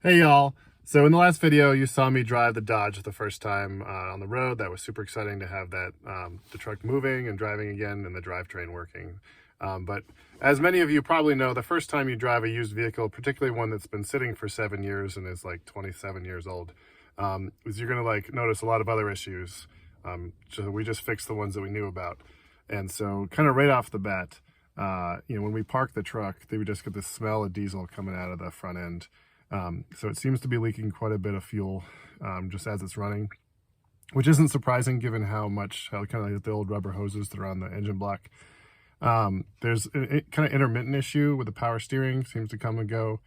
Hey y'all. So in the last video, you saw me drive the Dodge the first time on the road. That was super exciting to have that the truck moving and driving again and the drivetrain working. But as many of you probably know, the first time you drive a used vehicle, particularly one that's been sitting for 7 years and is like 27 years old, is you're gonna notice a lot of other issues. So we just fixed the ones that we knew about. And so kind of right off the bat, when we park the truck, we just get this smell of diesel coming out of the front end. So it seems to be leaking quite a bit of fuel just as it's running, which isn't surprising given how kind of like the old rubber hoses that are on the engine block. There's a kind of intermittent issue with the power steering, seems to come and go.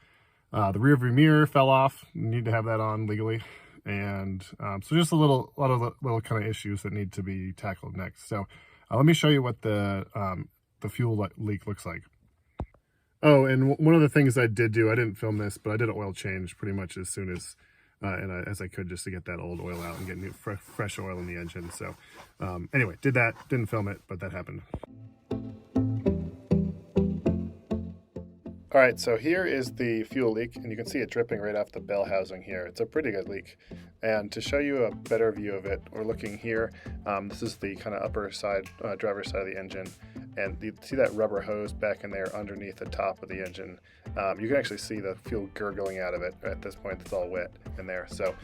The rear view mirror fell off, need to have that on legally. And so just a lot of little kind of issues that need to be tackled next. So let me show you what the fuel leak looks like. Oh, and one of the things I did do, I didn't film this, but I did an oil change pretty much as soon as as I could, just to get that old oil out and get new fresh oil in the engine. So anyway, did that, didn't film it, but that happened. All right, so here is the fuel leak, and you can see it dripping right off the bell housing here. It's a pretty good leak. And to show you a better view of it, we're looking here. This is the kind of upper side, driver's side of the engine. And you see that rubber hose back in there underneath the top of the engine. You can actually see the fuel gurgling out of it at this point. It's all wet in there. So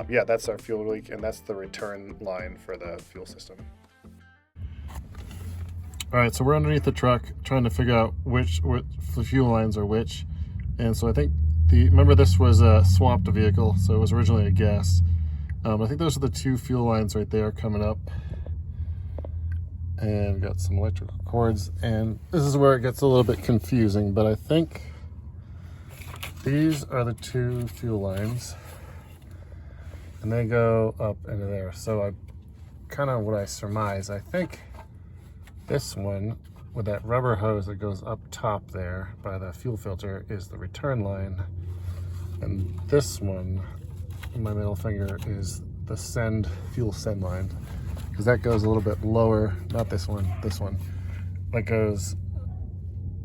yeah, that's our fuel leak, and that's the return line for the fuel system. All right, so we're underneath the truck trying to figure out which the fuel lines are which. And so I think remember this was a swapped vehicle, so it was originally a gas. I think those are the two fuel lines right there coming up. And got some electrical cords, and this is where it gets a little bit confusing, but I think these are the two fuel lines, and they go up into there. So what I surmise, I think this one with that rubber hose that goes up top there by the fuel filter is the return line, and this one, my middle finger, is the fuel send line, because that goes a little bit lower. Not this one, that goes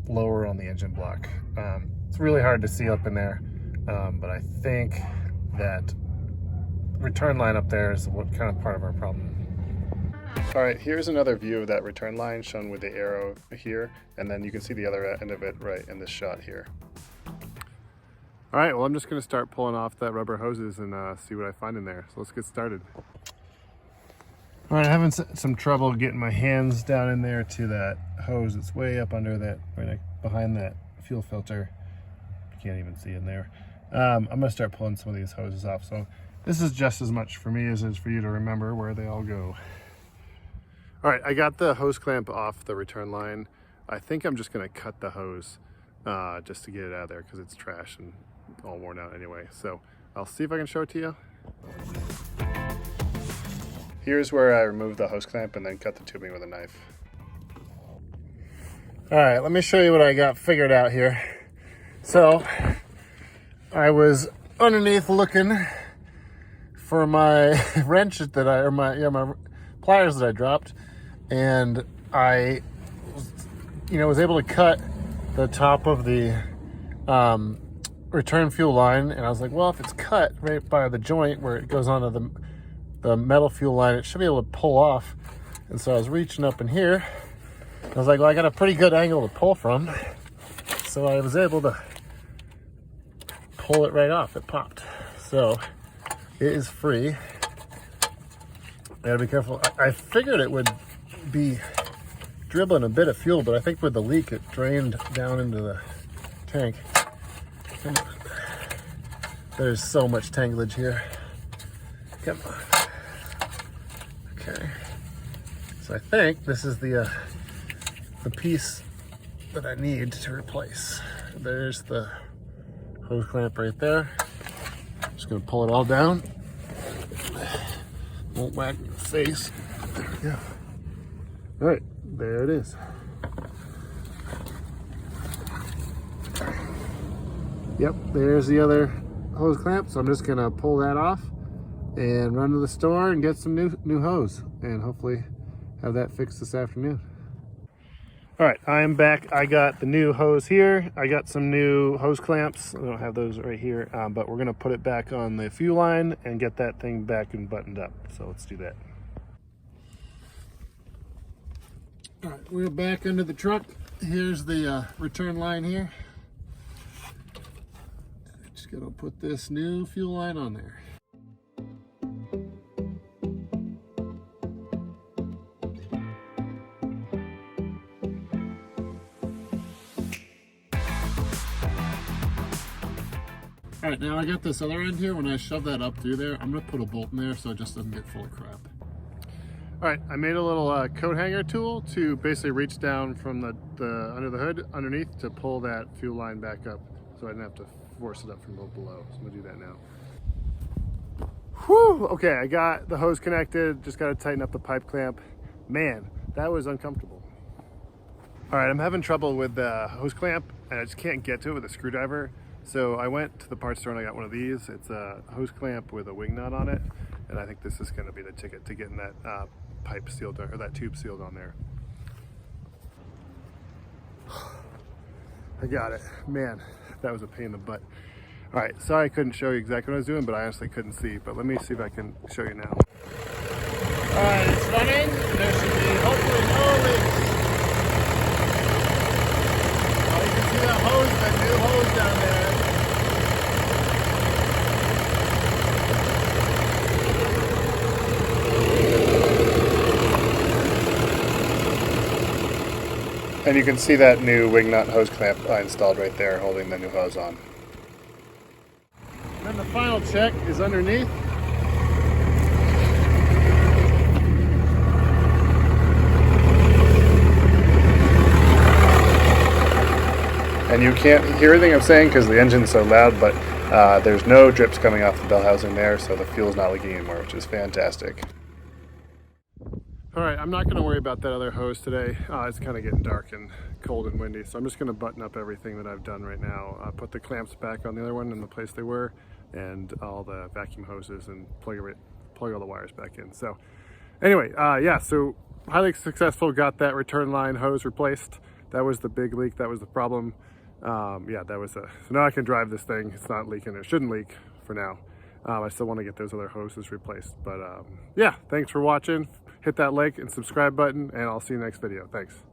lower on the engine block. It's really hard to see up in there, but I think that return line up there is what kind of part of our problem. All right, here's another view of that return line shown with the arrow here, and then you can see the other end of it right in this shot here. All right, well, I'm just gonna start pulling off that rubber hoses and see what I find in there. So let's get started. All right, I'm having some trouble getting my hands down in there to that hose. It's way up under that, right behind that fuel filter. You can't even see in there. I'm gonna start pulling some of these hoses off. So this is just as much for me as it is for you to remember where they all go. All right, I got the hose clamp off the return line. I think I'm just gonna cut the hose just to get it out of there, because it's trash and all worn out anyway. So I'll see if I can show it to you. Here's where I removed the hose clamp and then cut the tubing with a knife. All right, let me show you what I got figured out here. So I was underneath looking for my wrench my pliers that I dropped, and I was able to cut the top of the return fuel line, and I was like, well, if it's cut right by the joint where it goes onto the metal fuel line, it should be able to pull off. And so I was reaching up in here. I was like, well, I got a pretty good angle to pull from. So I was able to pull it right off. It popped. So it is free. I gotta be careful. I figured it would be dribbling a bit of fuel, but I think with the leak, it drained down into the tank. And there's so much tanglage here. Come on. Okay, so I think this is the piece that I need to replace. There's the hose clamp right there. Just gonna pull it all down. Won't whack in the face. There we go. All right, there it is. Yep, there's the other hose clamp. So I'm just gonna pull that off and run to the store and get some new hose, and hopefully have that fixed this afternoon. All right, I am back. I got the new hose here. I got some new hose clamps. I don't have those right here, but we're gonna put it back on the fuel line and get that thing back and buttoned up. So let's do that. All right, we're back under the truck. Here's the return line here. Just gonna put this new fuel line on there. All right, now I got this other end here. When I shove that up through there, I'm gonna put a bolt in there so it just doesn't get full of crap. All right, I made a little coat hanger tool to basically reach down from the under the hood underneath to pull that fuel line back up so I didn't have to force it up from below. So I'm gonna do that now. Whew, okay, I got the hose connected, just gotta tighten up the pipe clamp. Man, that was uncomfortable. All right, I'm having trouble with the hose clamp and I just can't get to it with a screwdriver. So I went to the parts store and I got one of these. It's a hose clamp with a wing nut on it. And I think this is gonna be the ticket to getting that pipe sealed, or that tube sealed on there. I got it. Man, that was a pain in the butt. All right, sorry I couldn't show you exactly what I was doing, but I honestly couldn't see. But let me see if I can show you now. All right, it's running. There should be hopefully no leaks. Oh, you can see that hose, that new hose down there. And you can see that new wing nut hose clamp I installed right there, holding the new hose on. Then the final check is underneath. And you can't hear anything I'm saying because the engine's so loud, but there's no drips coming off the bell housing there, so the fuel's not leaking anymore, which is fantastic. All right, I'm not gonna worry about that other hose today. It's kind of getting dark and cold and windy, so I'm just gonna button up everything that I've done right now. Put the clamps back on the other one in the place they were, and all the vacuum hoses, and plug all the wires back in. So anyway, yeah, so highly successful, got that return line hose replaced. That was the big leak, that was the problem. Yeah, that was so now I can drive this thing. It's not leaking, it shouldn't leak for now. I still want to get those other hoses replaced, but yeah, thanks for watching. Hit that like and subscribe button, and I'll see you next video. Thanks.